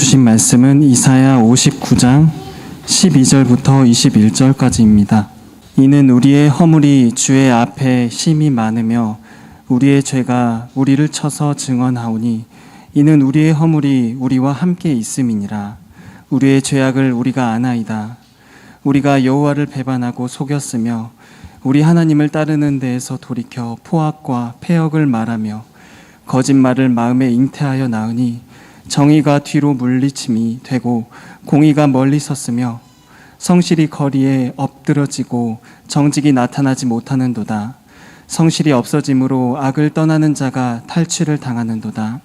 주신 말씀은 이사야 59장 12절부터 21절까지입니다. 이는 우리의 허물이 주의 앞에 심히 많으며 우리의 죄가 우리를 쳐서 증언하오니 이는 우리의 허물이 우리와 함께 있음이니라. 우리의 죄악을 우리가 아나이다. 우리가 여호와를 배반하고 속였으며 우리 하나님을 따르는 데에서 돌이켜 포악과 패역을 말하며 거짓말을 마음에 잉태하여 낳으니 정의가 뒤로 물리침이 되고 공의가 멀리 섰으며 성실이 거리에 엎드러지고 정직이 나타나지 못하는도다. 성실이 없어짐으로 악을 떠나는 자가 탈취를 당하는도다.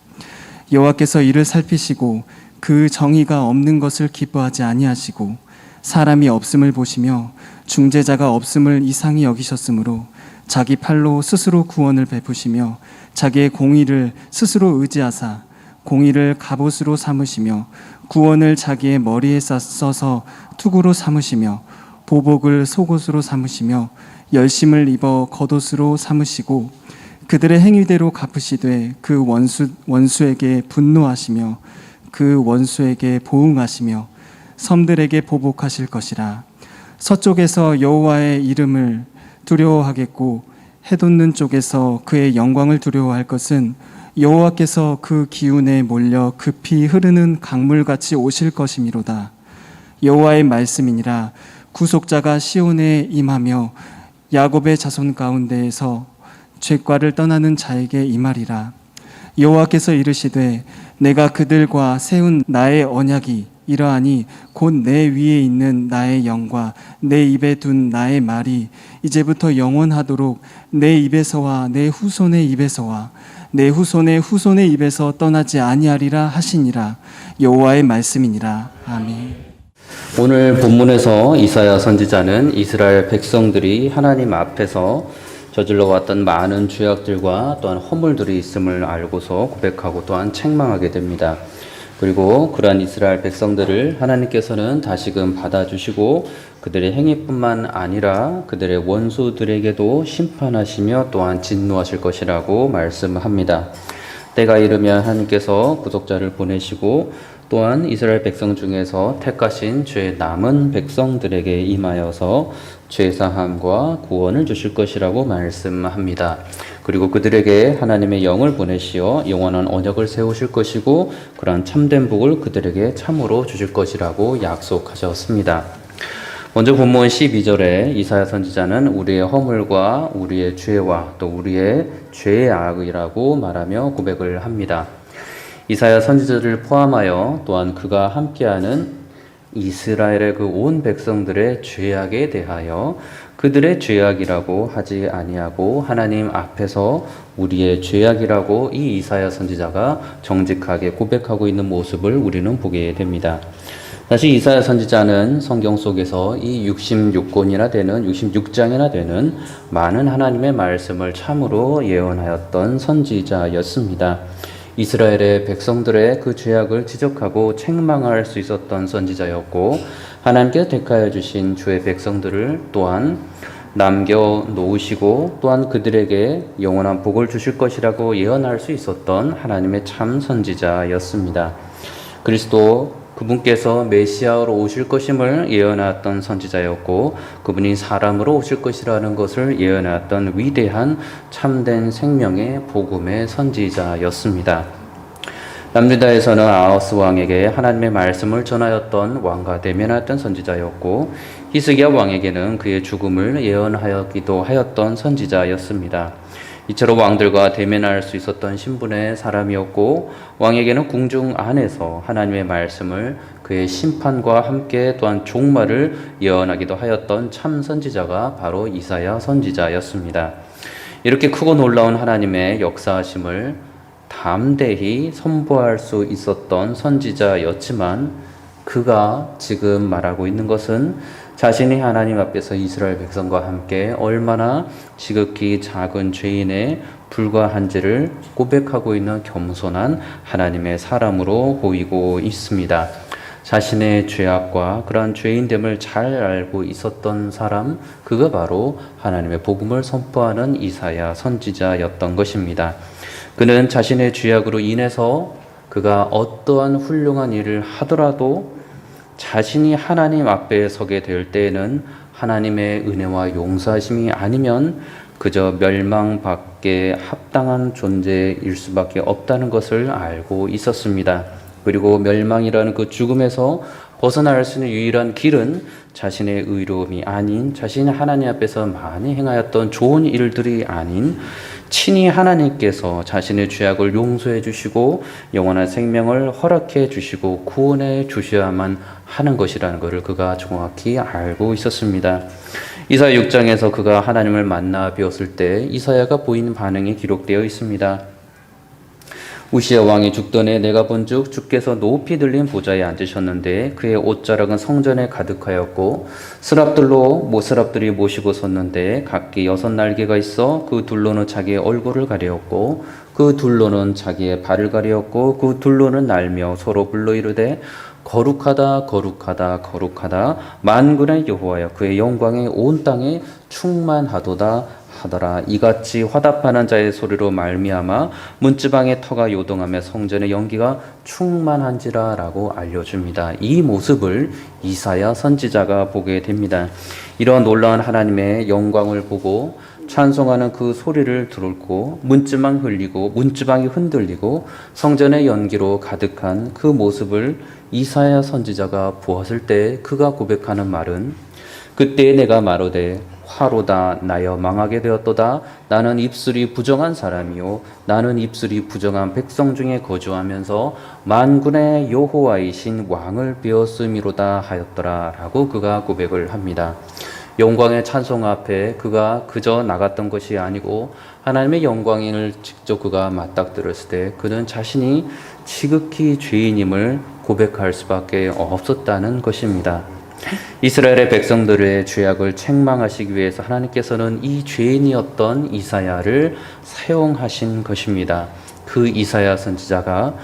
여호와께서 이를 살피시고 그 정의가 없는 것을 기뻐하지 아니하시고 사람이 없음을 보시며 중재자가 없음을 이상히 여기셨으므로 자기 팔로 스스로 구원을 베푸시며 자기의 공의를 스스로 의지하사 공의를 갑옷으로 삼으시며 구원을 자기의 머리에 써서 투구로 삼으시며 보복을 속옷으로 삼으시며 열심을 입어 겉옷으로 삼으시고 그들의 행위대로 갚으시되 그 원수에게 분노하시며 그 원수에게 보응하시며 섬들에게 보복하실 것이라. 서쪽에서 여호와의 이름을 두려워하겠고 해돋는 쪽에서 그의 영광을 두려워할 것은 여호와께서 그 기운에 몰려 급히 흐르는 강물같이 오실 것이미로다. 여호와의 말씀이니라. 구속자가 시온에 임하며 야곱의 자손 가운데에서 죄과를 떠나는 자에게 임하리라. 여호와께서 이르시되 내가 그들과 세운 나의 언약이 이러하니 곧 내 위에 있는 나의 영과 내 입에 둔 나의 말이 이제부터 영원하도록 내 입에서와 내 후손의 입에서와 내 후손의 후손의 입에서 떠나지 아니하리라 하시니라. 여호와의 말씀이니라. 아멘. 오늘 본문에서 이사야 선지자는 이스라엘 백성들이 하나님 앞에서 저질러 왔던 많은 죄악들과 또한 허물들이 있음을 알고서 고백하고 또한 책망하게 됩니다. 그리고 그러한 이스라엘 백성들을 하나님께서는 다시금 받아주시고 그들의 행위뿐만 아니라 그들의 원수들에게도 심판하시며 또한 진노하실 것이라고 말씀합니다. 때가 이르면 하나님께서 구속자를 보내시고 또한 이스라엘 백성 중에서 택하신 죄 남은 백성들에게 임하여서 죄사함과 구원을 주실 것이라고 말씀합니다. 그리고 그들에게 하나님의 영을 보내시어 영원한 언약을 세우실 것이고 그러한 참된 복을 그들에게 참으로 주실 것이라고 약속하셨습니다. 먼저 본문 12절에 이사야 선지자는 우리의 허물과 우리의 죄와 또 우리의 죄의 악이라고 말하며 고백을 합니다. 이사야 선지자를 포함하여 또한 그가 함께하는 이스라엘의 그 온 백성들의 죄악에 대하여 그들의 죄악이라고 하지 아니하고 하나님 앞에서 우리의 죄악이라고 이 이사야 선지자가 정직하게 고백하고 있는 모습을 우리는 보게 됩니다. 사실 이사야 선지자는 성경 속에서 이 66권이나 되는 66장이나 되는 많은 하나님의 말씀을 참으로 예언하였던 선지자였습니다. 이스라엘의 백성들의 그 죄악을 지적하고 책망할 수 있었던 선지자였고 하나님께서 택하여 주신 주의 백성들을 또한 남겨놓으시고 또한 그들에게 영원한 복을 주실 것이라고 예언할 수 있었던 하나님의 참 선지자였습니다. 그리스도 그분께서 메시아로 오실 것임을 예언하였던 선지자였고 그분이 사람으로 오실 것이라는 것을 예언하였던 위대한 참된 생명의 복음의 선지자였습니다. 남유다에서는 아하스 왕에게 하나님의 말씀을 전하였던 왕과 대면하였던 선지자였고 히스기야 왕에게는 그의 죽음을 예언하였기도 하였던 선지자였습니다. 이처럼 왕들과 대면할 수 있었던 신분의 사람이었고 왕에게는 궁중 안에서 하나님의 말씀을 그의 심판과 함께 또한 종말을 예언하기도 하였던 참 선지자가 바로 이사야 선지자였습니다. 이렇게 크고 놀라운 하나님의 역사하심을 담대히 선포할 수 있었던 선지자였지만 그가 지금 말하고 있는 것은 자신이 하나님 앞에서 이스라엘 백성과 함께 얼마나 지극히 작은 죄인에 불과한지를 고백하고 있는 겸손한 하나님의 사람으로 보이고 있습니다. 자신의 죄악과 그러한 죄인됨을 잘 알고 있었던 사람, 그가 바로 하나님의 복음을 선포하는 이사야 선지자였던 것입니다. 그는 자신의 죄악으로 인해서 그가 어떠한 훌륭한 일을 하더라도 자신이 하나님 앞에 서게 될 때에는 하나님의 은혜와 용서하심이 아니면 그저 멸망받게 합당한 존재일 수밖에 없다는 것을 알고 있었습니다. 그리고 멸망이라는 그 죽음에서 벗어날 수 있는 유일한 길은 자신의 의로움이 아닌 자신이 하나님 앞에서 많이 행하였던 좋은 일들이 아닌 친히 하나님께서 자신의 죄악을 용서해 주시고 영원한 생명을 허락해 주시고 구원해 주셔야만 하는 것이라는 것을 그가 정확히 알고 있었습니다. 이사야 6장에서 그가 하나님을 만나 뵈었을 때 이사야가 보이는 반응이 기록되어 있습니다. 우시야 왕이 죽던 해 내가 본즉 주께서 높이 들린 보좌에 앉으셨는데 그의 옷자락은 성전에 가득하였고 스랍들이 모시고 섰는데 각기 6날개가 있어 그 둘로는 자기의 얼굴을 가리었고 그 둘로는 자기의 발을 가리었고 그 둘로는 날며 서로 불러 이르되 거룩하다 거룩하다 거룩하다 만군의 여호와여 그의 영광이 온 땅에 충만하도다 하더라. 이같이 화답하는 자의 소리로 말미암아 문지방의 터가 요동하며 성전의 연기가 충만한지라 라고 알려줍니다. 이 모습을 이사야 선지자가 보게 됩니다. 이런 놀라운 하나님의 영광을 보고 찬송하는 그 소리를 들었고 문지방이 흔들리고 성전의 연기로 가득한 그 모습을 이사야 선지자가 보았을 때 그가 고백하는 말은 그때 내가 마르되 화로다 나여 망하게 되었도다. 나는 입술이 부정한 사람이요 나는 입술이 부정한 백성 중에 거주하면서 만군의 여호와이신 왕을 배웠음이로다 하였더라 라고 그가 고백을 합니다. 영광의 찬송 앞에 그가 그저 나갔던 것이 아니고 하나님의 영광을 직접 그가 맞닥뜨렸을 때 그는 자신이 지극히 죄인임을 고백할 수밖에 없었다는 것입니다. 이스라엘의 백성들의 죄악을 책망하시기 위해서 하나님께서는 이 죄인이었던 이사야를 사용하신 것입니다. 그 이사야 선지자가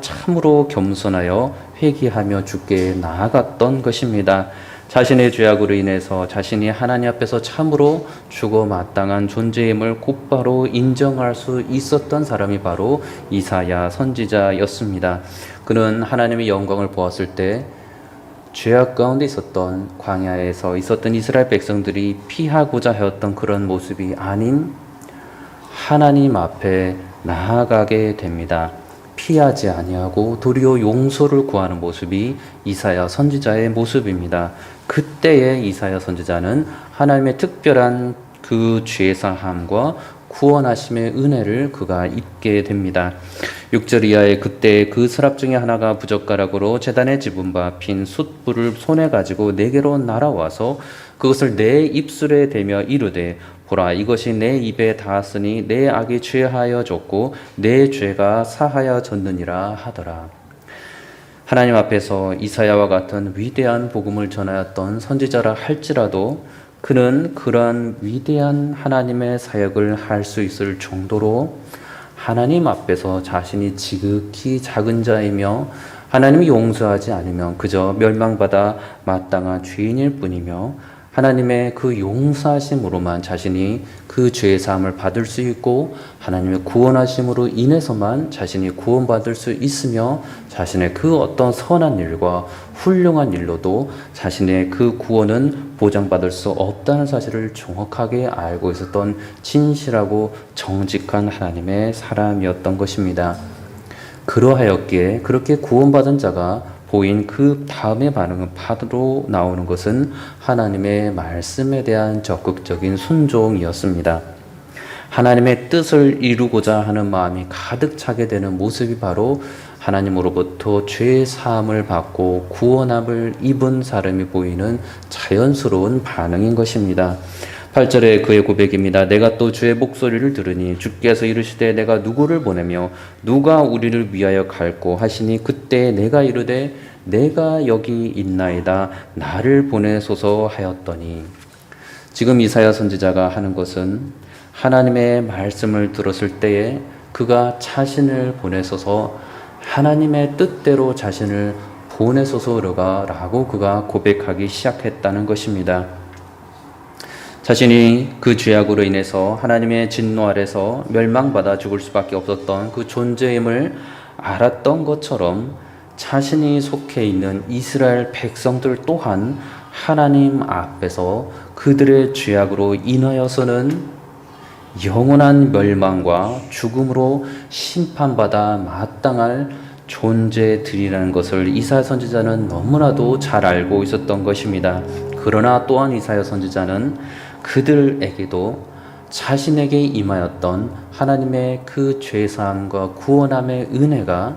참으로 겸손하여 회개하며 주께 나아갔던 것입니다. 자신의 죄악으로 인해서 자신이 하나님 앞에서 참으로 죽어 마땅한 존재임을 곧바로 인정할 수 있었던 사람이 바로 이사야 선지자였습니다. 그는 하나님의 영광을 보았을 때 죄악 가운데 있었던 광야에서 있었던 이스라엘 백성들이 피하고자 하였던 그런 모습이 아닌 하나님 앞에 나아가게 됩니다. 피하지 아니하고 도리어 용서를 구하는 모습이 이사야 선지자의 모습입니다. 그때의 이사야 선지자는 하나님의 특별한 그 죄사함과 구원하심의 은혜를 그가 입게 됩니다. 6절 이하에 그때 그 서랍 중에 하나가 부젓가락으로 제단에 집은 바 핀 숯불을 손에 가지고 내게로 날아와서 그것을 내 입술에 대며 이르되 보라 이것이 내 입에 닿았으니 내 악이 죄하여졌고 내 죄가 사하여졌느니라 하더라. 하나님 앞에서 이사야와 같은 위대한 복음을 전하였던 선지자라 할지라도 그는 그러한 위대한 하나님의 사역을 할 수 있을 정도로 하나님 앞에서 자신이 지극히 작은 자이며 하나님이 용서하지 않으면 그저 멸망받아 마땅한 죄인일 뿐이며 하나님의 그 용서하심으로만 자신이 그 죄의 사함을 받을 수 있고 하나님의 구원하심으로 인해서만 자신이 구원받을 수 있으며 자신의 그 어떤 선한 일과 훌륭한 일로도 자신의 그 구원은 보장받을 수 없다는 사실을 정확하게 알고 있었던 진실하고 정직한 하나님의 사람이었던 것입니다. 그러하였기에 그렇게 구원받은 자가 보인 그 다음의 반응은 바로 나오는 것은 하나님의 말씀에 대한 적극적인 순종이었습니다. 하나님의 뜻을 이루고자 하는 마음이 가득 차게 되는 모습이 바로 하나님으로부터 죄 사함을 받고 구원함을 입은 사람이 보이는 자연스러운 반응인 것입니다. 8절에 그의 고백입니다. 내가 또 주의 목소리를 들으니 주께서 이르시되 내가 누구를 보내며 누가 우리를 위하여 갈고 하시니 그때 내가 이르되 내가 여기 있나이다 나를 보내소서 하였더니 지금 이사야 선지자가 하는 것은 하나님의 말씀을 들었을 때에 그가 자신을 보내소서 하나님의 뜻대로 자신을 보내소서라고 그가 고백하기 시작했다는 것입니다. 자신이 그 죄악으로 인해서 하나님의 진노 아래서 멸망받아 죽을 수밖에 없었던 그 존재임을 알았던 것처럼 자신이 속해 있는 이스라엘 백성들 또한 하나님 앞에서 그들의 죄악으로 인하여서는 영원한 멸망과 죽음으로 심판받아 마땅할 존재들이라는 것을 이사야 선지자는 너무나도 잘 알고 있었던 것입니다. 그러나 또한 이사야 선지자는 그들에게도 자신에게 임하였던 하나님의 그 죄사함과 구원함의 은혜가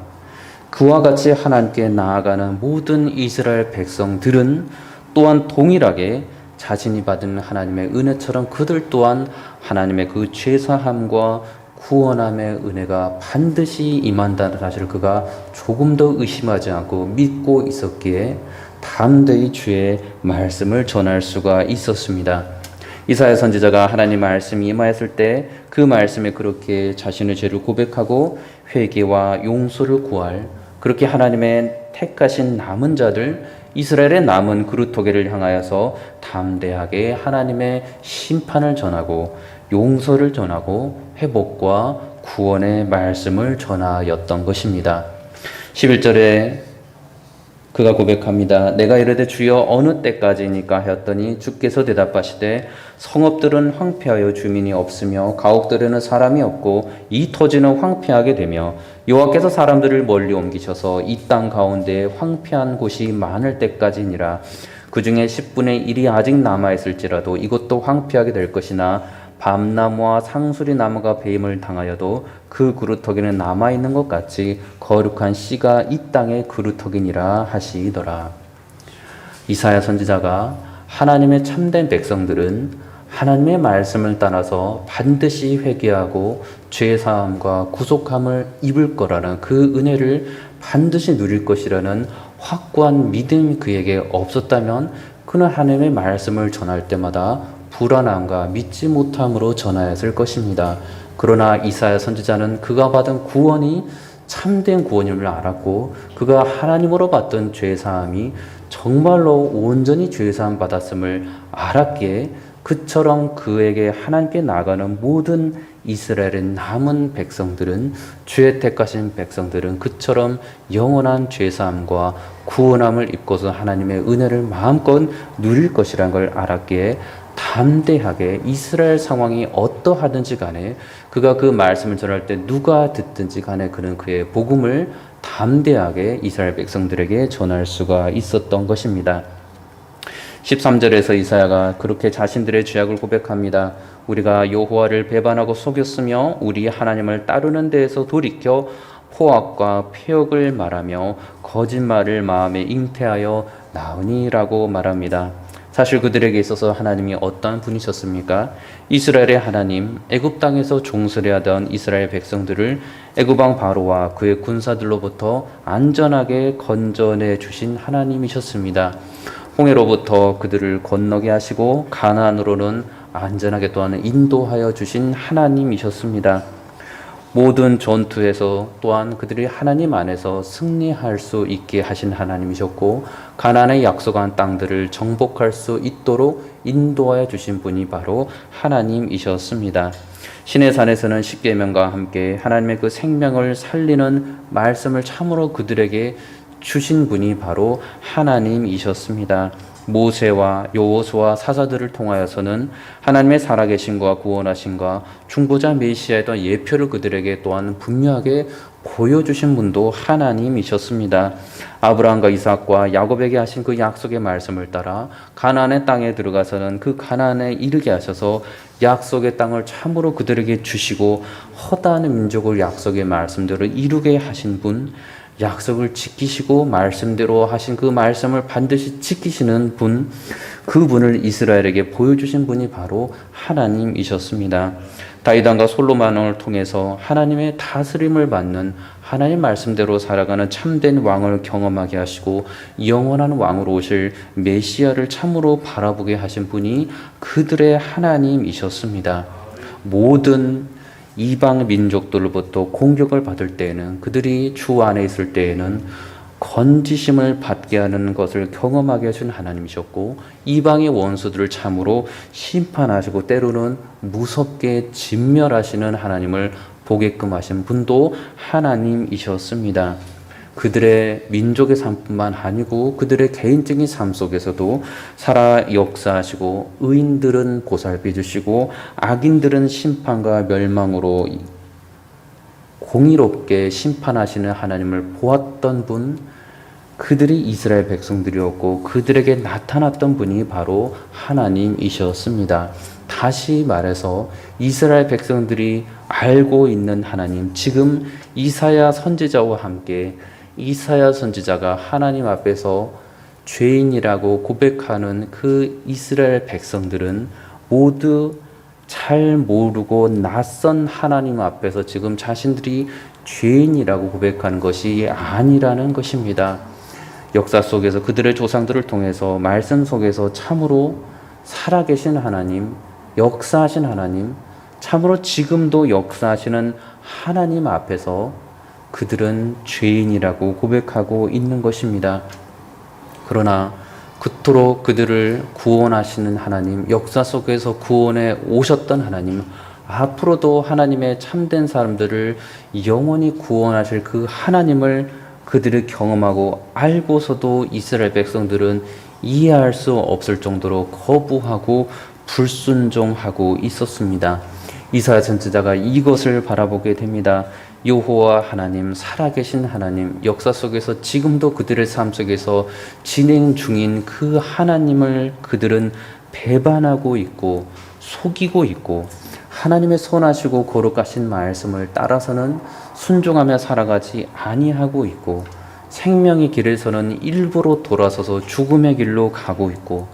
그와 같이 하나님께 나아가는 모든 이스라엘 백성들은 또한 동일하게 자신이 받은 하나님의 은혜처럼 그들 또한 하나님의 그 죄사함과 구원함의 은혜가 반드시 임한다는 사실을 그가 조금 더 의심하지 않고 믿고 있었기에 담대히 주의 말씀을 전할 수가 있었습니다. 이사야 선지자가 하나님 말씀이 임하였을 때 그 말씀에 그렇게 자신의 죄를 고백하고 회개와 용서를 구할 그렇게 하나님의 택하신 남은 자들 이스라엘의 남은 그루터기를 향하여서 담대하게 하나님의 심판을 전하고 용서를 전하고 회복과 구원의 말씀을 전하였던 것입니다. 11절에 그가 고백합니다. 내가 이르되 주여 어느 때까지니까 하였더니 주께서 대답하시되 성읍들은 황폐하여 주민이 없으며 가옥들에는 사람이 없고 이 토지는 황폐하게 되며 여호와께서 사람들을 멀리 옮기셔서 이 땅 가운데 황폐한 곳이 많을 때까지니라. 그 중에 10분의 1이 아직 남아있을지라도 이것도 황폐하게 될 것이나 밤나무와 상수리 나무가 배임을 당하여도 그 그루터기는 남아있는 것 같이 거룩한 씨가 이 땅의 그루터기니라 하시더라. 이사야 선지자가 하나님의 참된 백성들은 하나님의 말씀을 따라서 반드시 회개하고 죄사함과 구속함을 입을 거라는 그 은혜를 반드시 누릴 것이라는 확고한 믿음이 그에게 없었다면 그는 하나님의 말씀을 전할 때마다 불안함과 믿지 못함으로 전하였을 것입니다. 그러나 이사야 선지자는 그가 받은 구원이 참된 구원임을 알았고 그가 하나님으로 받던 죄사함이 정말로 온전히 죄사함 받았음을 알았기에 그처럼 그에게 하나님께 나가는 모든 이스라엘의 남은 백성들은 주의 택하신 백성들은 그처럼 영원한 죄사함과 구원함을 입고서 하나님의 은혜를 마음껏 누릴 것이라는 걸 알았기에 담대하게 이스라엘 상황이 어떠하든지 간에 그가 그 말씀을 전할 때 누가 듣든지 간에 그는 그의 복음을 담대하게 이스라엘 백성들에게 전할 수가 있었던 것입니다. 13절에서 이사야가 그렇게 자신들의 죄악을 고백합니다. 우리가 여호와를 배반하고 속였으며 우리 하나님을 따르는 데에서 돌이켜 포악과 폐역을 말하며 거짓말을 마음에 잉태하여 나으니라고 말합니다. 사실 그들에게 있어서 하나님이 어떠한 분이셨습니까? 이스라엘의 하나님, 애굽 땅에서 종살이하던 이스라엘 백성들을 애굽 왕 바로와 그의 군사들로부터 안전하게 건져내 주신 하나님이셨습니다. 홍해로부터 그들을 건너게 하시고 가나안으로는 안전하게 또한 인도하여 주신 하나님이셨습니다. 모든 전투에서 또한 그들이 하나님 안에서 승리할 수 있게 하신 하나님이셨고 가나안의 약속한 땅들을 정복할 수 있도록 인도하여 주신 분이 바로 하나님이셨습니다. 시내산에서는 십계명과 함께 하나님의 그 생명을 살리는 말씀을 참으로 그들에게 주신 분이 바로 하나님이셨습니다. 모세와 여호수아 사사들을 통하여서는 하나님의 살아계심과 구원하심과 중보자 메시아의 또한 예표를 그들에게 또한 분명하게 보여주신 분도 하나님이셨습니다. 아브라함과 이삭과 야곱에게 하신 그 약속의 말씀을 따라 가나안의 땅에 들어가서는 그 가나안에 이르게 하셔서 약속의 땅을 참으로 그들에게 주시고 허다한 민족을 약속의 말씀대로 이루게 하신 분, 약속을 지키시고 말씀대로 하신 그 말씀을 반드시 지키시는 분, 그분을 이스라엘에게 보여주신 분이 바로 하나님이셨습니다. 다윗 왕과 솔로몬을 통해서 하나님의 다스림을 받는 하나님 말씀대로 살아가는 참된 왕을 경험하게 하시고 영원한 왕으로 오실 메시아를 참으로 바라보게 하신 분이 그들의 하나님이셨습니다. 모든 이방 민족들로부터 공격을 받을 때에는 그들이 주 안에 있을 때에는 건지심을 받게 하는 것을 경험하게 해준 하나님이셨고 이방의 원수들을 참으로 심판하시고 때로는 무섭게 진멸하시는 하나님을 보게끔 하신 분도 하나님이셨습니다. 그들의 민족의 삶뿐만 아니고 그들의 개인적인 삶 속에서도 살아 역사하시고 의인들은 보살펴 주시고 악인들은 심판과 멸망으로 공의롭게 심판하시는 하나님을 보았던 분, 그들이 이스라엘 백성들이었고 그들에게 나타났던 분이 바로 하나님이셨습니다. 다시 말해서 이스라엘 백성들이 알고 있는 하나님, 지금 이사야 선지자와 함께 이사야 선지자가 하나님 앞에서 죄인이라고 고백하는 그 이스라엘 백성들은 모두 잘 모르고 낯선 하나님 앞에서 지금 자신들이 죄인이라고 고백하는 것이 아니라는 것입니다. 역사 속에서 그들의 조상들을 통해서 말씀 속에서 참으로 살아계신 하나님, 역사하신 하나님, 참으로 지금도 역사하시는 하나님 앞에서 그들은 죄인이라고 고백하고 있는 것입니다. 그러나 그토록 그들을 구원하시는 하나님, 역사 속에서 구원해 오셨던 하나님, 앞으로도 하나님의 참된 사람들을 영원히 구원하실 그 하나님을 그들이 경험하고 알고서도 이스라엘 백성들은 이해할 수 없을 정도로 거부하고 불순종하고 있었습니다. 이사야 선지자가 이것을 바라보게 됩니다. 여호와 하나님, 살아계신 하나님, 역사 속에서 지금도 그들의 삶 속에서 진행 중인 그 하나님을 그들은 배반하고 있고 속이고 있고 하나님의 선하시고 거룩하신 말씀을 따라서는 순종하며 살아가지 아니하고 있고 생명의 길에서는 일부러 돌아서서 죽음의 길로 가고 있고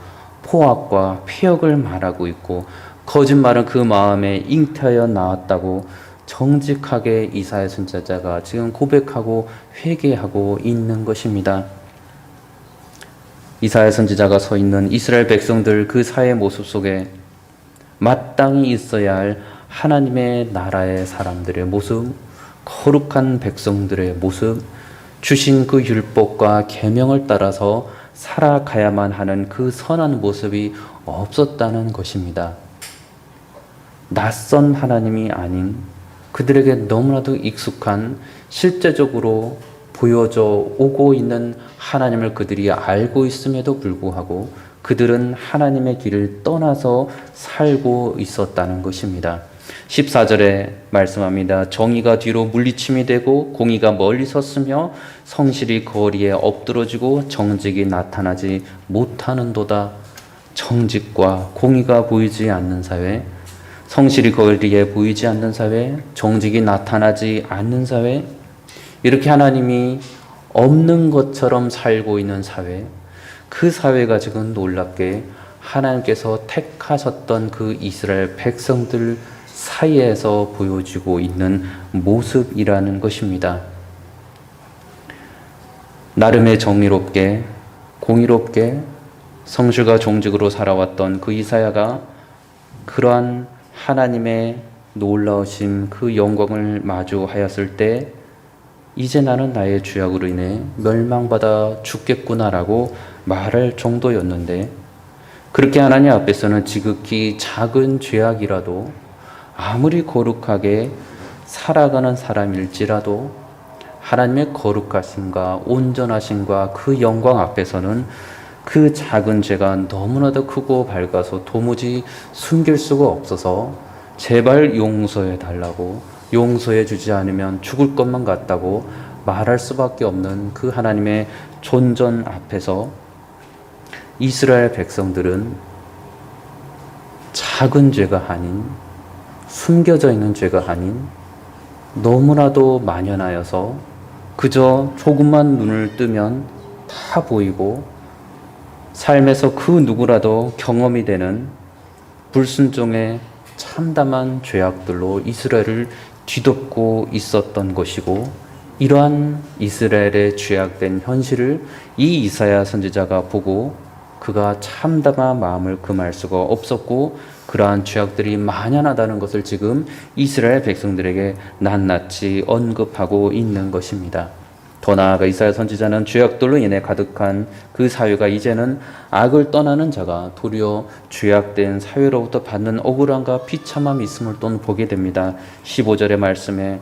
포악과 폐역을 말하고 있고 거짓말은 그 마음에 잉태하여 나왔다고 정직하게 이사야 선지자가 지금 고백하고 회개하고 있는 것입니다. 이사야 선지자가 서 있는 이스라엘 백성들 그 사회 모습 속에 마땅히 있어야 할 하나님의 나라의 사람들의 모습, 거룩한 백성들의 모습, 주신 그 율법과 계명을 따라서 살아가야만 하는 그 선한 모습이 없었다는 것입니다. 낯선 하나님이 아닌 그들에게 너무나도 익숙한 실제적으로 보여져 오고 있는 하나님을 그들이 알고 있음에도 불구하고 그들은 하나님의 길을 떠나서 살고 있었다는 것입니다. 14절에 말씀합니다. 정의가 뒤로 물리침이 되고 공의가 멀리 섰으며 성실이 거리에 엎드러지고 정직이 나타나지 못하는도다. 정직과 공의가 보이지 않는 사회, 성실이 거리에 보이지 않는 사회, 정직이 나타나지 않는 사회, 이렇게 하나님이 없는 것처럼 살고 있는 사회, 그 사회가 지금 놀랍게 하나님께서 택하셨던 그 이스라엘 백성들 사이에서 보여지고 있는 모습이라는 것입니다. 나름의 정의롭게, 공의롭게, 성실과 정직으로 살아왔던 그 이사야가 그러한 하나님의 놀라우신 그 영광을 마주하였을 때 이제 나는 나의 죄악으로 인해 멸망받아 죽겠구나라고 말할 정도였는데, 그렇게 하나님 앞에서는 지극히 작은 죄악이라도 아무리 거룩하게 살아가는 사람일지라도 하나님의 거룩하심과 온전하심과 그 영광 앞에서는 그 작은 죄가 너무나도 크고 밝아서 도무지 숨길 수가 없어서 제발 용서해 달라고, 용서해 주지 않으면 죽을 것만 같다고 말할 수밖에 없는 그 하나님의 존전 앞에서 이스라엘 백성들은 작은 죄가 아닌, 숨겨져 있는 죄가 아닌 너무나도 만연하여서 그저 조금만 눈을 뜨면 다 보이고 삶에서 그 누구라도 경험이 되는 불순종의 참담한 죄악들로 이스라엘을 뒤덮고 있었던 것이고, 이러한 이스라엘의 죄악된 현실을 이 이사야 선지자가 보고 그가 참담한 마음을 금할 수가 없었고, 그러한 죄악들이 만연하다는 것을 지금 이스라엘 백성들에게 낱낱이 언급하고 있는 것입니다. 더 나아가 이사야 선지자는 죄악들로 인해 가득한 그 사회가 이제는 악을 떠나는 자가 도리어 죄악된 사회로부터 받는 억울함과 비참함이 있음을 또 보게 됩니다. 15절의 말씀에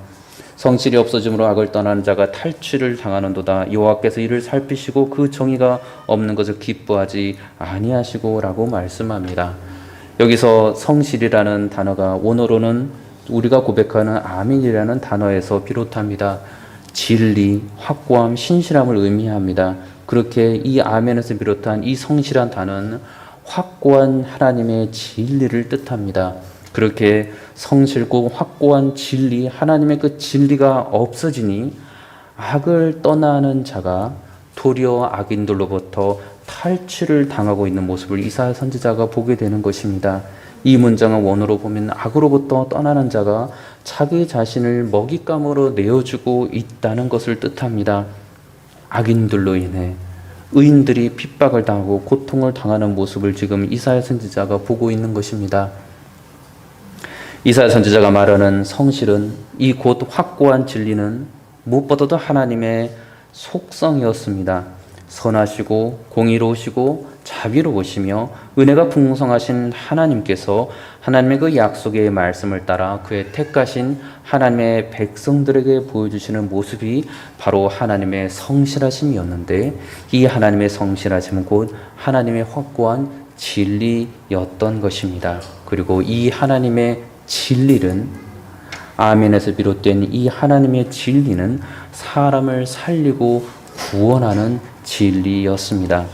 성실이 없어짐으로 악을 떠나는 자가 탈취를 당하는도다. 여호와께서 이를 살피시고 그 정의가 없는 것을 기뻐하지 아니하시고라고 말씀합니다. 여기서 성실이라는 단어가 원어로는 우리가 고백하는 아멘이라는 단어에서 비롯합니다. 진리, 확고함, 신실함을 의미합니다. 그렇게 이 아멘에서 비롯한 이 성실한 단어는 확고한 하나님의 진리를 뜻합니다. 그렇게 성실고 확고한 진리, 하나님의 그 진리가 없어지니 악을 떠나는 자가 도리어 악인들로부터 탈취를 당하고 있는 모습을 이사야 선지자가 보게 되는 것입니다. 이 문장은 원어로 보면 악으로부터 떠나는 자가 자기 자신을 먹잇감으로 내어주고 있다는 것을 뜻합니다. 악인들로 인해 의인들이 핍박을 당하고 고통을 당하는 모습을 지금 이사야 선지자가 보고 있는 것입니다. 이사야 선지자가 말하는 성실은 이 곧 확고한 진리는 무엇보다도 하나님의 속성이었습니다. 선하시고 공의로우시고 자비로우시며 은혜가 풍성하신 하나님께서 하나님의 그 약속의 말씀을 따라 그의 택하신 하나님의 백성들에게 보여주시는 모습이 바로 하나님의 성실하심이었는데, 이 하나님의 성실하심은 곧 하나님의 확고한 진리였던 것입니다. 그리고 이 하나님의 진리는, 아멘에서 비롯된 이 하나님의 진리는 사람을 살리고 구원하는 진리였습니다.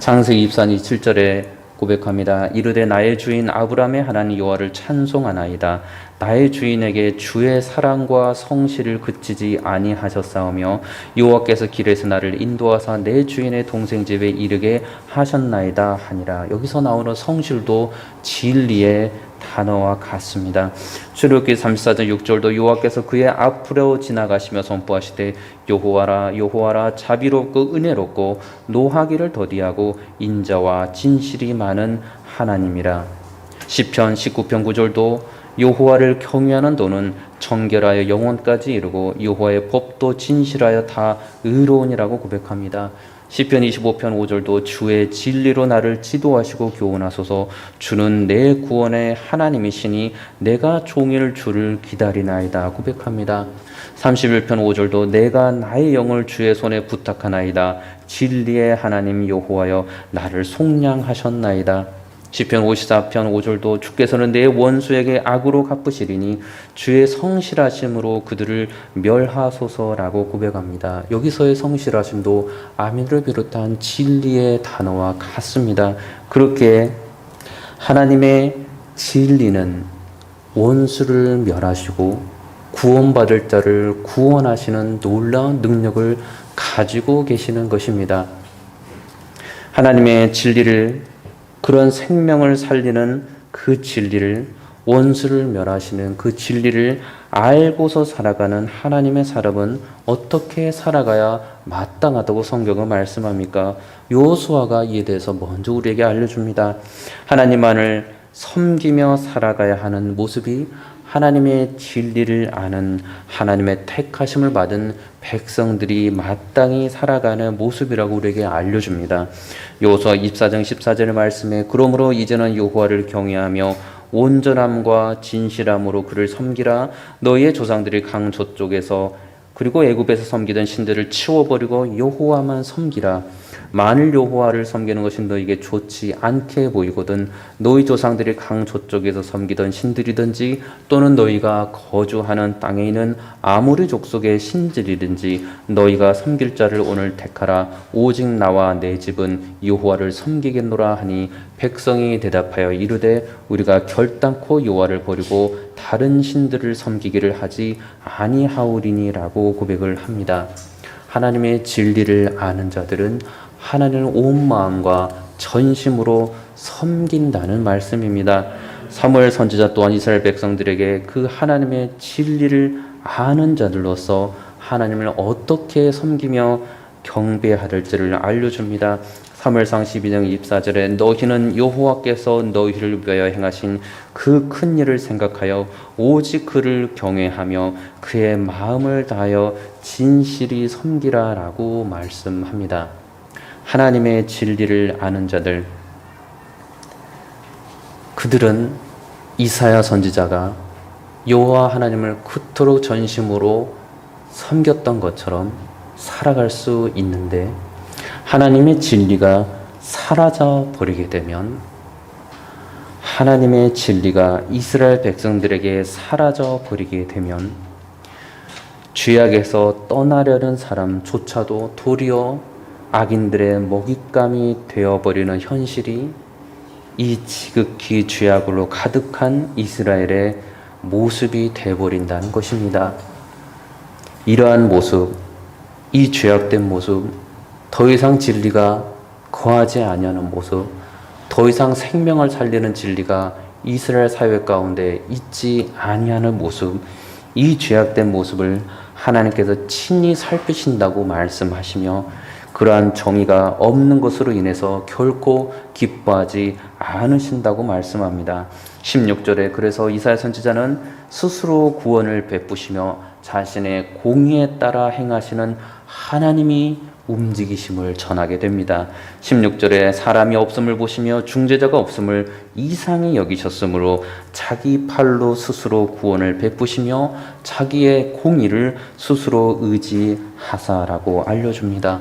창세기 24장 7절에 고백합니다. 이르되 나의 주인 아브라함의 하나님 여호와를 찬송하나이다. 나의 주인에게 주의 사랑과 성실을 그치지 아니하셨사오며 여호와께서 길에서 나를 인도하사 내 주인의 동생 집에 이르게 하셨나이다 하니라. 여기서 나오는 성실도 진리의 단어와 같습니다. 출애굽기 34장 6절도 여호와께서 그의 앞으로 지나가시며 선포하시되 여호와라 여호와라 자비롭고 은혜롭고 노하기를 더디하고 인자와 진실이 많은 하나님이라. 시편 19편 9절도 여호와를 경외하는 도는 정결하여 영원까지 이르고 여호와의 법도 진실하여 다 의로우니라고 고백합니다. 시편 25편 5절도 주의 진리로 나를 지도하시고 교훈하소서. 주는 내 구원의 하나님이시니 내가 종일 주를 기다리나이다 고백합니다. 31편 5절도 내가 나의 영을 주의 손에 부탁하나이다. 진리의 하나님 여호와여 나를 속량하셨나이다. 시편 54편 5절도 주께서는 내 원수에게 악으로 갚으시리니 주의 성실하심으로 그들을 멸하소서라고 고백합니다. 여기서의 성실하심도 아멘을 비롯한 진리의 단어와 같습니다. 그렇게 하나님의 진리는 원수를 멸하시고 구원받을 자를 구원하시는 놀라운 능력을 가지고 계시는 것입니다. 하나님의 진리를, 그런 생명을 살리는 그 진리를, 원수를 멸하시는 그 진리를 알고서 살아가는 하나님의 사람은 어떻게 살아가야 마땅하다고 성경은 말씀합니까? 여호수아가 이에 대해서 먼저 우리에게 알려줍니다. 하나님만을 섬기며 살아가야 하는 모습이 하나님의 진리를 아는, 하나님의 택하심을 받은 백성들이 마땅히 살아가는 모습이라고 우리에게 알려줍니다. 여호수아 24장 14절의 말씀에 그러므로 이제는 여호와를 경외하며 온전함과 진실함으로 그를 섬기라. 너희의 조상들이 강 저쪽에서 그리고 애굽에서 섬기던 신들을 치워버리고 여호와만 섬기라. 만일 여호와를 섬기는 것이 너희에게 좋지 않게 보이거든 너희 조상들이 강 저쪽에서 섬기던 신들이든지 또는 너희가 거주하는 땅에 있는 아모리 족속의 신들이든지 너희가 섬길 자를 오늘 택하라. 오직 나와 내 집은 여호와를 섬기겠노라 하니 백성이 대답하여 이르되 우리가 결단코 여호와를 버리고 다른 신들을 섬기기를 하지 아니하오리니라고 고백을 합니다. 하나님의 진리를 아는 자들은 하나님을 온 마음과 전심으로 섬긴다는 말씀입니다. 사무엘 선지자 또한 이스라엘 백성들에게 그 하나님의 진리를 아는 자들로서 하나님을 어떻게 섬기며 경배해야 할지를 알려줍니다. 사무엘상 12장 24절에 너희는 여호와께서 너희를 위하여 행하신 그 큰 일을 생각하여 오직 그를 경외하며 그의 마음을 다하여 진실이 섬기라 라고 말씀합니다. 하나님의 진리를 아는 자들, 그들은 이사야 선지자가 여호와 하나님을 그토록 전심으로 섬겼던 것처럼 살아갈 수 있는데, 하나님의 진리가 사라져 버리게 되면, 하나님의 진리가 이스라엘 백성들에게 사라져 버리게 되면 죄악에서 떠나려는 사람조차도 도리어 악인들의 먹잇감이 되어버리는 현실이 이 지극히 죄악으로 가득한 이스라엘의 모습이 되어버린다는 것입니다. 이러한 모습, 이 죄악된 모습, 더 이상 진리가 거하지 아니하는 모습, 더 이상 생명을 살리는 진리가 이스라엘 사회 가운데 있지 아니하는 모습, 이 죄악된 모습을 하나님께서 친히 살피신다고 말씀하시며, 그러한 정의가 없는 것으로 인해서 결코 기뻐하지 않으신다고 말씀합니다. 16절에 그래서 이사야 선지자는 스스로 구원을 베푸시며 자신의 공의에 따라 행하시는 하나님이 움직이심을 전하게 됩니다. 16절에 사람이 없음을 보시며 중재자가 없음을 이상히 여기셨으므로 자기 팔로 스스로 구원을 베푸시며 자기의 공의를 스스로 의지하사라고 알려줍니다.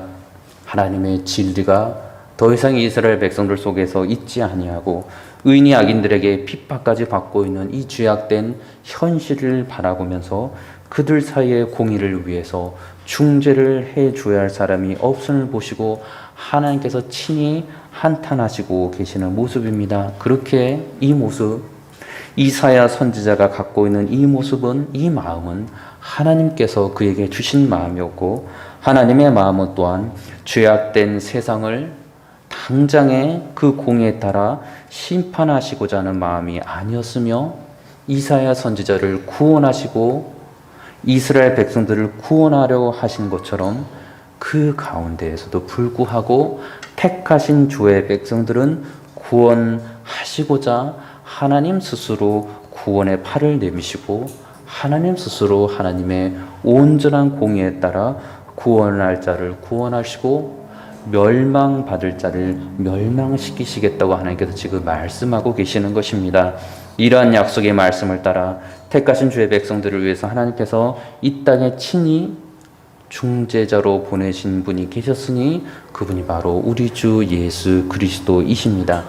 하나님의 진리가 더 이상 이스라엘 백성들 속에서 있지 아니하고 의인이 악인들에게 핍박까지 받고 있는 이 죄악된 현실을 바라보면서 그들 사이의 공의를 위해서 중재를 해줘야 할 사람이 없음을 보시고 하나님께서 친히 한탄하시고 계시는 모습입니다. 그렇게 이 모습, 이사야 선지자가 갖고 있는 이 모습은, 이 마음은 하나님께서 그에게 주신 마음이었고, 하나님의 마음은 또한 죄악된 세상을 당장에 그 공의에 따라 심판하시고자 하는 마음이 아니었으며, 이사야 선지자를 구원하시고 이스라엘 백성들을 구원하려 하신 것처럼 그 가운데에서도 불구하고 택하신 주의 백성들은 구원하시고자 하나님 스스로 구원의 팔을 내미시고 하나님 스스로 하나님의 온전한 공의에 따라 구원할 자를 구원하시고 멸망받을 자를 멸망시키시겠다고 하나님께서 지금 말씀하고 계시는 것입니다. 이러한 약속의 말씀을 따라 택하신 주의 백성들을 위해서 하나님께서 이 땅에 친히 중재자로 보내신 분이 계셨으니 그분이 바로 우리 주 예수 그리스도이십니다.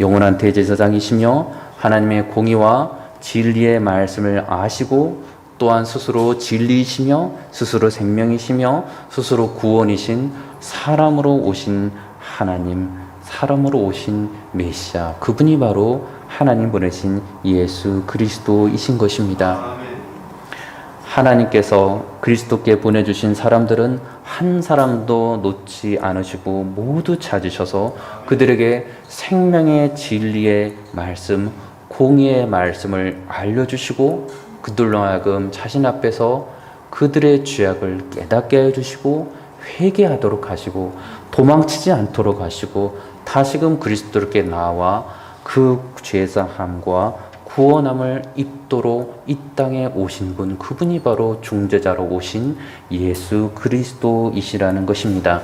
영원한 대제사장이시며 하나님의 공의와 진리의 말씀을 아시고 또한 스스로 진리이시며 스스로 생명이시며 스스로 구원이신 사람으로 오신 하나님, 사람으로 오신 메시아, 그분이 바로 하나님 보내신 예수 그리스도이신 것입니다. 하나님께서 그리스도께 보내주신 사람들은 한 사람도 놓지 않으시고 모두 찾으셔서 그들에게 생명의 진리의 말씀, 공의의 말씀을 알려주시고 그들로 하여금 자신 앞에서 그들의 죄악을 깨닫게 해주시고 회개하도록 하시고 도망치지 않도록 하시고 다시금 그리스도께 나와 그 죄사함과 구원함을 입도록 이 땅에 오신 분, 그분이 바로 중재자로 오신 예수 그리스도이시라는 것입니다.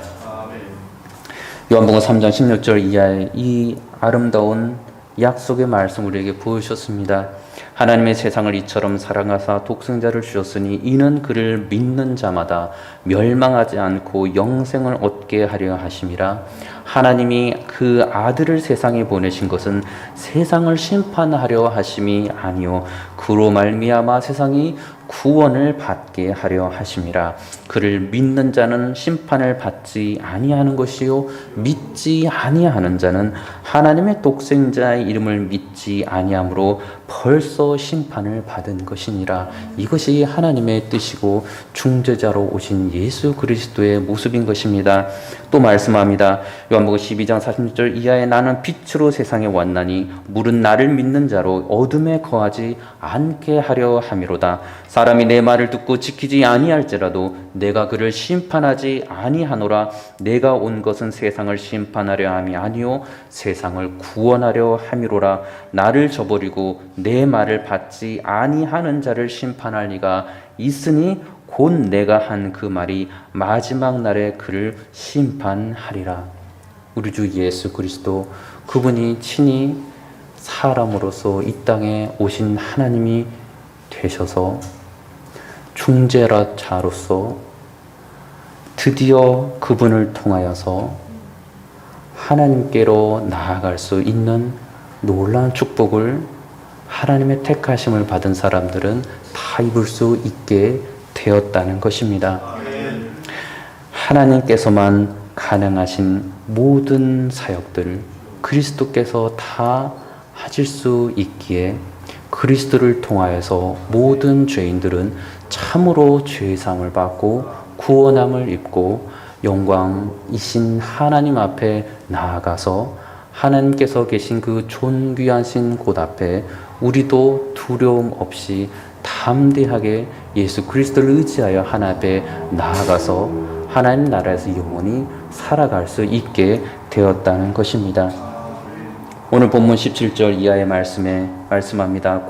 요한복음 3장 16절 이하의 이 아름다운 약속의 말씀 우리에게 보여주셨습니다. 하나님의 세상을 이처럼 사랑하사 독생자를 주셨으니 이는 그를 믿는 자마다 멸망하지 않고 영생을 얻게 하려 하심이라. 하나님이 그 아들을 세상에 보내신 것은 세상을 심판하려 하심이 아니요 그로 말미암아 세상이 구원을 받게 하려 하심이라. 그를 믿는 자는 심판을 받지 아니하는 것이요 믿지 아니하는 자는 하나님의 독생자의 이름을 믿지 아니하므로 벌써 심판을 받은 것이니라. 이것이 하나님의 뜻이고 중재자로 오신 예수 그리스도의 모습인 것입니다. 또 말씀합니다. 요한복음 12장 46절 이하에 나는 빛으로 세상에 왔나니 물은 나를 믿는 자로 어둠에 거하지 않게 하려 함이로다. 사람이 내 말을 듣고 지키지 아니할지라도 내가 그를 심판하지 아니하노라. 내가 온 것은 세상을 심판하려 함이 아니요 세상을 구원하려 함이로라. 나를 저버리고 내 말을 받지 아니하는 자를 심판할 리가 있으니 곧 내가 한 그 말이 마지막 날에 그를 심판하리라. 우리 주 예수 그리스도, 그분이 친히 사람으로서 이 땅에 오신 하나님이 되셔서 중재자로서 드디어 그분을 통하여서 하나님께로 나아갈 수 있는 놀라운 축복을, 하나님의 택하심을 받은 사람들은 다 입을 수 있게 되었다는 것입니다. 하나님께서만 가능하신 모든 사역들을 그리스도께서 다 하실 수 있기에 그리스도를 통하여서 모든 죄인들은 참으로 죄사함을 받고 구원함을 입고 영광이신 하나님 앞에 나아가서 하나님께서 계신 그 존귀하신 곳 앞에 우리도 두려움 없이 담대하게 예수 그리스도를 의지하여 하나님 앞에 나아가서 하나님 나라에서 영원히 살아갈 수 있게 되었다는 것입니다. 오늘 본문 17절 이하의 말씀에 말씀합니다.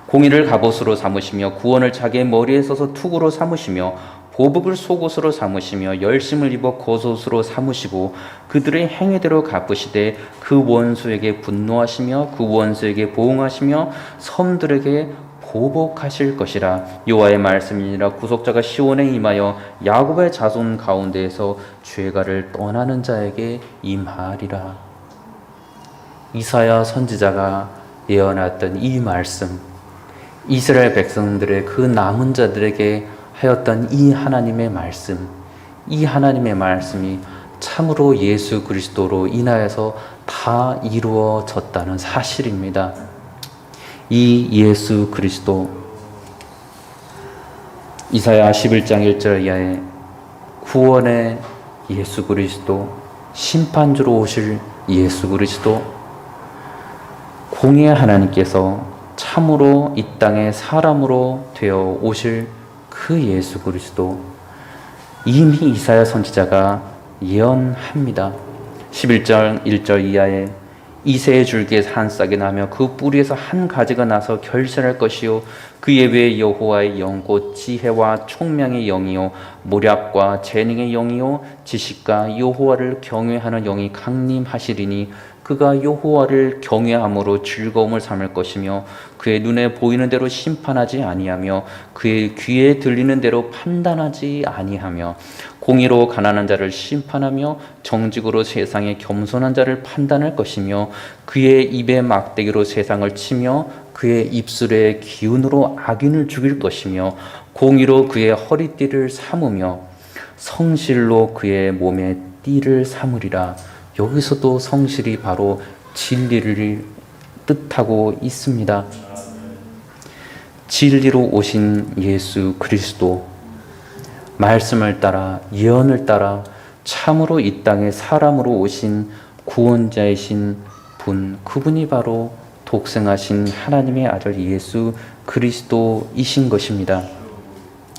공의를 갑옷으로 삼으시며 구원을 자기의 머리에 써서 투구로 삼으시며 보복을 속옷으로 삼으시며 열심을 입어 겉옷으로 삼으시고 그들의 행위대로 갚으시되 그 원수에게 분노하시며 그 원수에게 보응하시며 섬들에게 보복하실 것이라. 여호와의 말씀이니라. 구속자가 시온에 임하여 야곱의 자손 가운데에서 죄가를 떠나는 자에게 임하리라. 이사야 선지자가 예언했던 이 말씀, 이스라엘 백성들의 그 남은 자들에게 하였던 이 하나님의 말씀, 이 하나님의 말씀이 참으로 예수 그리스도로 인하여서 다 이루어졌다는 사실입니다. 이 예수 그리스도, 이사야 11장 1절 이하에 구원의 예수 그리스도, 심판주로 오실 예수 그리스도, 공의 하나님께서 참으로 이 땅에 사람으로 되어 오실 그 예수 그리스도, 이미 이사야 선지자가 예언합니다. 11장 1절 이하에 이새의 줄기에서 한 싹이 나며 그 뿌리에서 한 가지가 나서 결실할 것이요 그 예외의 여호와의 영 곧 지혜와 총명의 영이요 모략과 재능의 영이요 지식과 여호와를 경외하는 영이 강림하시리니 그가 여호와를 경외함으로 즐거움을 삼을 것이며 그의 눈에 보이는 대로 심판하지 아니하며 그의 귀에 들리는 대로 판단하지 아니하며 공의로 가난한 자를 심판하며 정직으로 세상의 겸손한 자를 판단할 것이며 그의 입에 막대기로 세상을 치며 그의 입술의 기운으로 악인을 죽일 것이며 공의로 그의 허리띠를 삼으며 성실로 그의 몸에 띠를 삼으리라. 여기서도 성실이 바로 진리를 뜻하고 있습니다. 진리로 오신 예수 그리스도, 말씀을 따라 예언을 따라 참으로 이 땅에 사람으로 오신 구원자이신 분, 그분이 바로 독생하신 하나님의 아들 예수 그리스도이신 것입니다.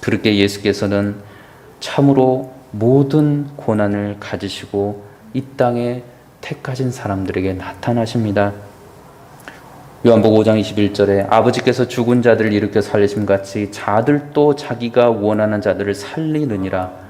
그렇게 예수께서는 참으로 모든 고난을 가지시고 이 땅에 택하신 사람들에게 나타나십니다. 요한복음 5장 21절에 아버지께서 죽은 자들을 일으켜 살리심 같이 자들도 자기가 원하는 자들을 살리느니라.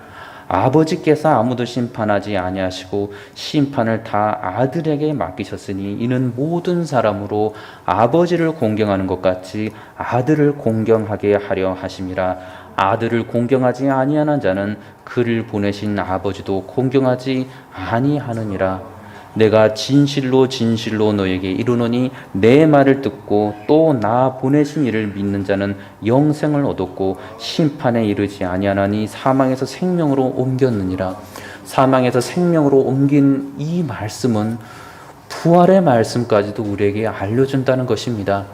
아버지께서 아무도 심판하지 아니하시고 심판을 다 아들에게 맡기셨으니 이는 모든 사람으로 아버지를 공경하는 것 같이 아들을 공경하게 하려 하심이라. 아들을 공경하지 아니하는 자는 그를 보내신 아버지도 공경하지 아니하느니라. 내가 진실로 진실로 너에게 이르노니 내 말을 듣고 또 나 보내신 이를 믿는 자는 영생을 얻었고 심판에 이르지 아니하나니 사망에서 생명으로 옮겼느니라. 사망에서 생명으로 옮긴 이 말씀은 부활의 말씀까지도 우리에게 알려준다는 것입니다.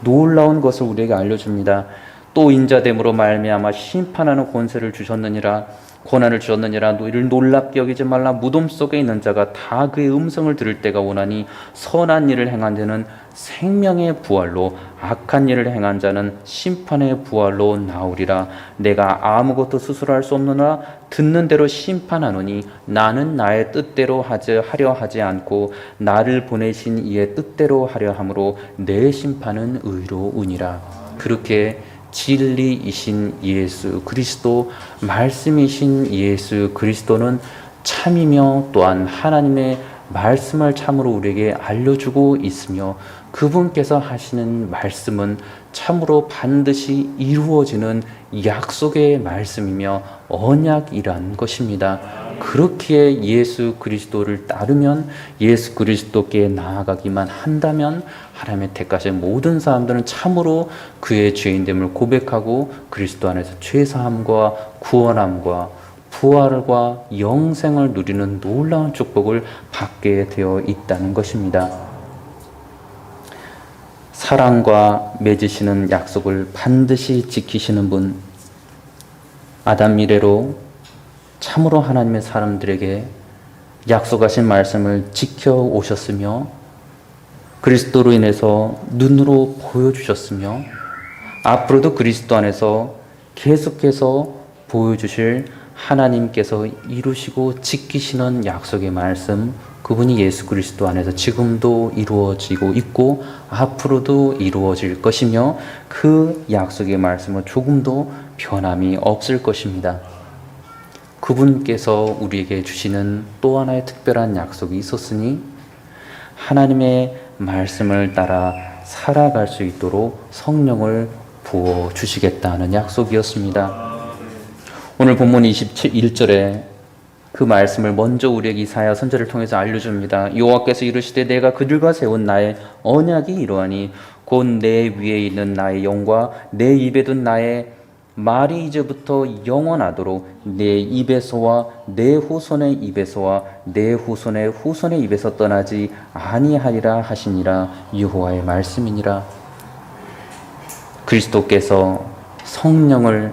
놀라운 것을 우리에게 알려줍니다. 또 인자됨으로 말미암아 심판하는 권세를 주셨느니라. 고난을 주었느니라. 너희를 놀랍게 여기지 말라. 무덤 속에 있는 자가 다 그의 음성을 들을 때가 오나니 선한 일을 행한 자는 생명의 부활로 악한 일을 행한 자는 심판의 부활로 나오리라. 내가 아무것도 스스로 할 수 없느나 듣는 대로 심판하노니 나는 나의 뜻대로 하려 하지 않고 나를 보내신 이의 뜻대로 하려 함으로 내 심판은 의로우니라. 그렇게 진리이신 예수 그리스도, 말씀이신 예수 그리스도는 참이며 또한 하나님의 말씀을 참으로 우리에게 알려주고 있으며, 그분께서 하시는 말씀은 참으로 반드시 이루어지는 약속의 말씀이며 언약이란 것입니다. 그렇기에 예수 그리스도를 따르면, 예수 그리스도께 나아가기만 한다면 하나님의 택하신 모든 사람들은 참으로 그의 죄인됨을 고백하고 그리스도 안에서 죄사함과 구원함과 부활과 영생을 누리는 놀라운 축복을 받게 되어 있다는 것입니다. 사랑과 맺으시는 약속을 반드시 지키시는 분, 아담 이래로 참으로 하나님의 사람들에게 약속하신 말씀을 지켜오셨으며 그리스도로 인해서 눈으로 보여주셨으며 앞으로도 그리스도 안에서 계속해서 보여주실 하나님께서 이루시고 지키시는 약속의 말씀, 그분이 예수 그리스도 안에서 지금도 이루어지고 있고 앞으로도 이루어질 것이며 그 약속의 말씀은 조금도 변함이 없을 것입니다. 그분께서 우리에게 주시는 또 하나의 특별한 약속이 있었으니 하나님의 말씀을 따라 살아갈 수 있도록 성령을 부어주시겠다는 약속이었습니다. 오늘 본문 21절에 그 말씀을 먼저 우리에게 이사야 선지자를 통해서 알려줍니다. 여호와께서 이르시되 내가 그들과 세운 나의 언약이 이러하니 곧 내 위에 있는 나의 영과 내 입에 둔 나의 말이 이제부터 영원하도록 내 입에서와 내 후손의 입에서와 내 후손의 후손의 입에서 떠나지 아니하리라 하시니라. 여호와의 말씀이니라. 그리스도께서 성령을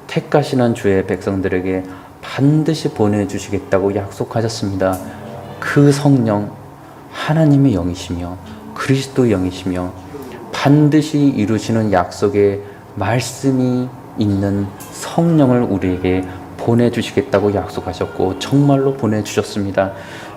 택하시는 주의 백성들에게 반드시 보내주시겠다고 약속하셨습니다. 그 성령, 하나님의 영이시며 그리스도의 영이시며 반드시 이루시는 약속의 말씀이 있는 성령을 우리에게 보내주시겠다고 약속하셨고 정말로 보내주셨습니다.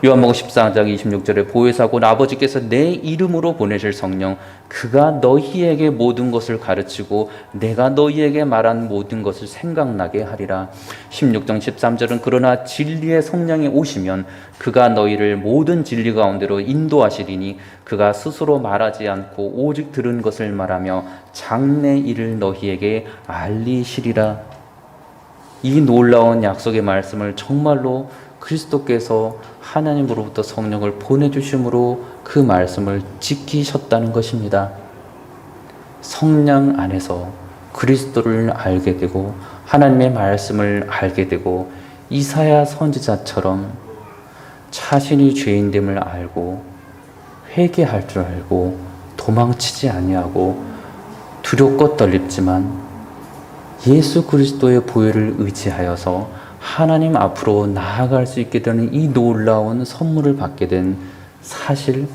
요한복음 14장 26절에 보혜사 곧 아버지께서 내 이름으로 보내실 성령, 그가 너희에게 모든 것을 가르치고 내가 너희에게 말한 모든 것을 생각나게 하리라. 16장 13절은 그러나 진리의 성령이 오시면 그가 너희를 모든 진리 가운데로 인도하시리니 그가 스스로 말하지 않고 오직 들은 것을 말하며 장래 일을 너희에게 알리시리라. 이 놀라운 약속의 말씀을 정말로 그리스도께서 하나님으로부터 성령을 보내주심으로 그 말씀을 지키셨다는 것입니다. 성령 안에서 그리스도를 알게 되고 하나님의 말씀을 알게 되고 이사야 선지자처럼 자신이 죄인됨을 알고 회개할 줄 알고 도망치지 아니하고 두렵고 떨립지만 예수 그리스도의 보혈을 의지하여서 하나님 앞으로 나아갈 수 있게 되는 이 놀라운 선물을 받게 된 사실,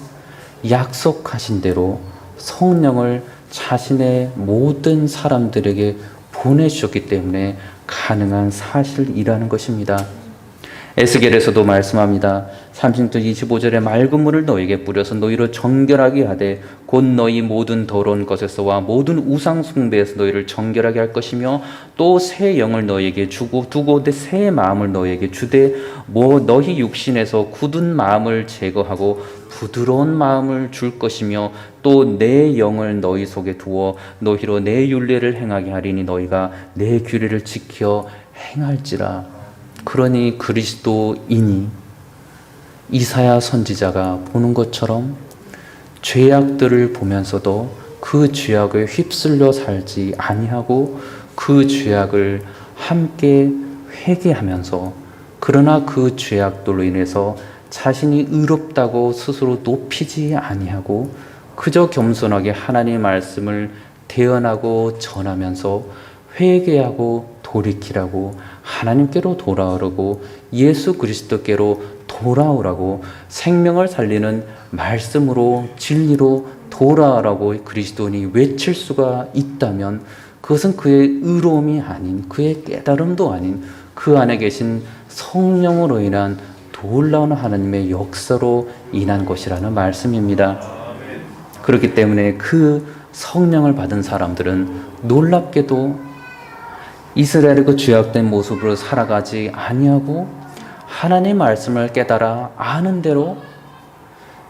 약속하신 대로 성령을 자신의 모든 사람들에게 보내주셨기 때문에 가능한 사실이라는 것입니다. 에스겔에서도 말씀합니다. 30절 25절에 맑은 물을 너희에게 뿌려서 너희를 정결하게 하되 곧 너희 모든 더러운 것에서와 모든 우상 숭배에서 너희를 정결하게 할 것이며 또 새 영을 너희에게 두고 새 마음을 너희에게 주되 너희 육신에서 굳은 마음을 제거하고 부드러운 마음을 줄 것이며 또 내 영을 너희 속에 두어 너희로 내 율례를 행하게 하리니 너희가 내 규례를 지켜 행할지라. 그러니 그리스도인이 이사야 선지자가 보는 것처럼 죄악들을 보면서도 그 죄악에 휩쓸려 살지 아니하고 그 죄악을 함께 회개하면서, 그러나 그 죄악들로 인해서 자신이 의롭다고 스스로 높이지 아니하고 그저 겸손하게 하나님의 말씀을 대언하고 전하면서 회개하고 돌이키라고 하나님께로 돌아오라고, 예수 그리스도께로 돌아오라고, 생명을 살리는 말씀으로 진리로 돌아오라고 그리스도인이 외칠 수가 있다면 그것은 그의 의로움이 아닌, 그의 깨달음도 아닌 그 안에 계신 성령으로 인한 놀라운 하나님의 역사로 인한 것이라는 말씀입니다. 그렇기 때문에 그 성령을 받은 사람들은 놀랍게도 이스라엘의 그 죄악된 모습으로 살아가지 아니하고 하나님의 말씀을 깨달아 아는 대로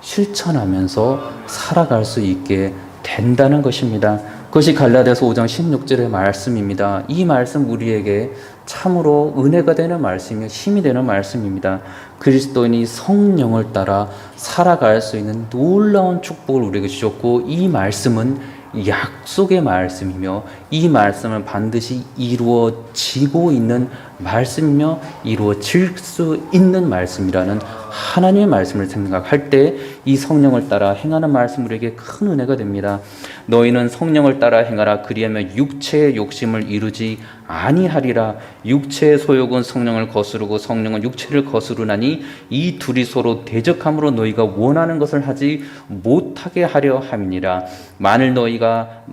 실천하면서 살아갈 수 있게 된다는 것입니다. 그것이 갈라디아서 5장 16절의 말씀입니다. 이 말씀 우리에게 참으로 은혜가 되는 말씀이며 힘이 되는 말씀입니다. 그리스도인이 성령을 따라 살아갈 수 있는 놀라운 축복을 우리에게 주셨고, 이 말씀은 약속의 말씀이며 이 말씀은 반드시 이루어지고 있는 말씀이며 이루어질 수 있는 말씀이라는 하나님의 말씀을 생각할 때 이 성령을 따라 행하는 말씀 우리에게 큰 은혜가 됩니다. 너희는 성령을 따라 행하라. 그리하면 육체의 욕심을 이루지 아니하리라. 육체의 소욕은 성령을 거스르고 성령은 육체를 거스르나니 이 둘이 서로 대적함으로 너희가 원하는 것을 하지 못하게 하려 함이니라. 만일 너희가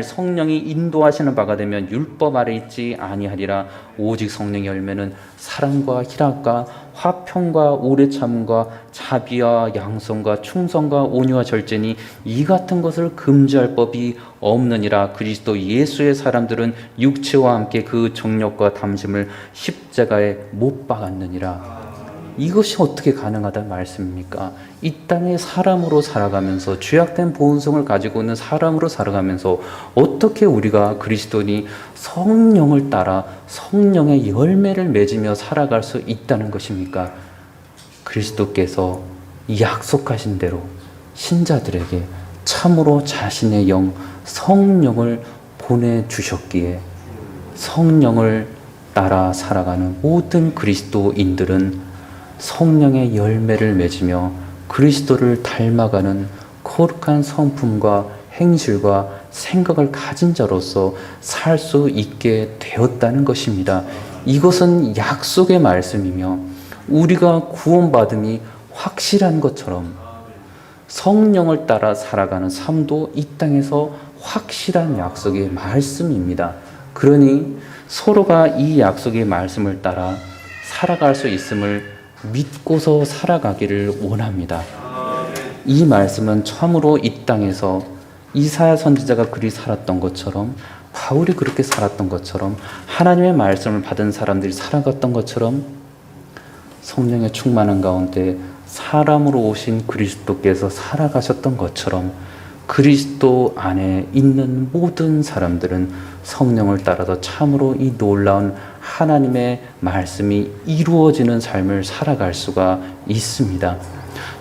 성령이 인도하시는 바가 되면 율법 아래 있지 아니하리라. 오직 성령의 열매는 사랑과 희락과 화평과 오래 참음과 자비와 양성과 충성과 온유와 절제니 이 같은 것을 금지할 법이 없느니라. 그리스도 예수의 사람들은 육체와 함께 그 정욕과 담심을 십자가에 못 박았느니라. 이것이 어떻게 가능하다는 말씀입니까? 이 땅에 사람으로 살아가면서 죄악된 본성을 가지고 있는 사람으로 살아가면서 어떻게 우리가 그리스도인이 성령을 따라 성령의 열매를 맺으며 살아갈 수 있다는 것입니까? 그리스도께서 약속하신 대로 신자들에게 참으로 자신의 영 성령을 보내주셨기에 성령을 따라 살아가는 모든 그리스도인들은 성령의 열매를 맺으며 그리스도를 닮아가는 거룩한 성품과 행실과 생각을 가진 자로서 살 수 있게 되었다는 것입니다. 이것은 약속의 말씀이며 우리가 구원받음이 확실한 것처럼 성령을 따라 살아가는 삶도 이 땅에서 확실한 약속의 말씀입니다. 그러니 서로가 이 약속의 말씀을 따라 살아갈 수 있음을 믿고서 살아가기를 원합니다. 이 말씀은 참으로 이 땅에서 이사야 선지자가 그리 살았던 것처럼, 바울이 그렇게 살았던 것처럼, 하나님의 말씀을 받은 사람들이 살아갔던 것처럼 성령의 충만한 가운데 사람으로 오신 그리스도께서 살아가셨던 것처럼 그리스도 안에 있는 모든 사람들은 성령을 따라서 참으로 이 놀라운 하나님의 말씀이 이루어지는 삶을 살아갈 수가 있습니다.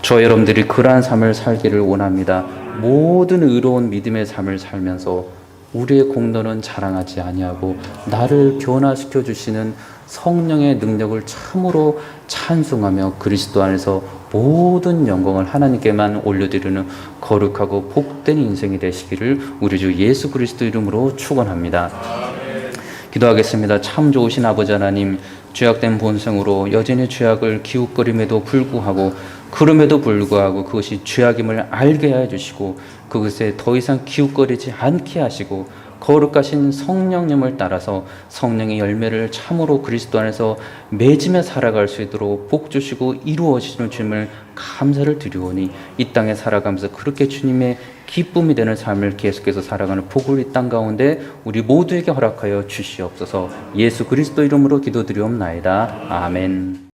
저 여러분들이 그러한 삶을 살기를 원합니다. 모든 의로운 믿음의 삶을 살면서 우리의 공로는 자랑하지 아니하고 나를 변화시켜 주시는 성령의 능력을 참으로 찬송하며 그리스도 안에서 모든 영광을 하나님께만 올려드리는 거룩하고 복된 인생이 되시기를 우리 주 예수 그리스도 이름으로 축원합니다. 기도하겠습니다. 참 좋으신 아버지 하나님, 죄악된 본성으로 여전히 죄악을 기웃거림에도 불구하고 그럼에도 불구하고 그것이 죄악임을 알게 해주시고 그것에 더 이상 기웃거리지 않게 하시고 거룩하신 성령님을 따라서 성령의 열매를 참으로 그리스도 안에서 맺으며 살아갈 수 있도록 복 주시고 이루어지시는 주님을 감사를 드리오니 이 땅에 살아가면서 그렇게 주님의 기쁨이 되는 삶을 계속해서 살아가는 복을 이 땅 가운데 우리 모두에게 허락하여 주시옵소서. 예수 그리스도 이름으로 기도드리옵나이다. 아멘.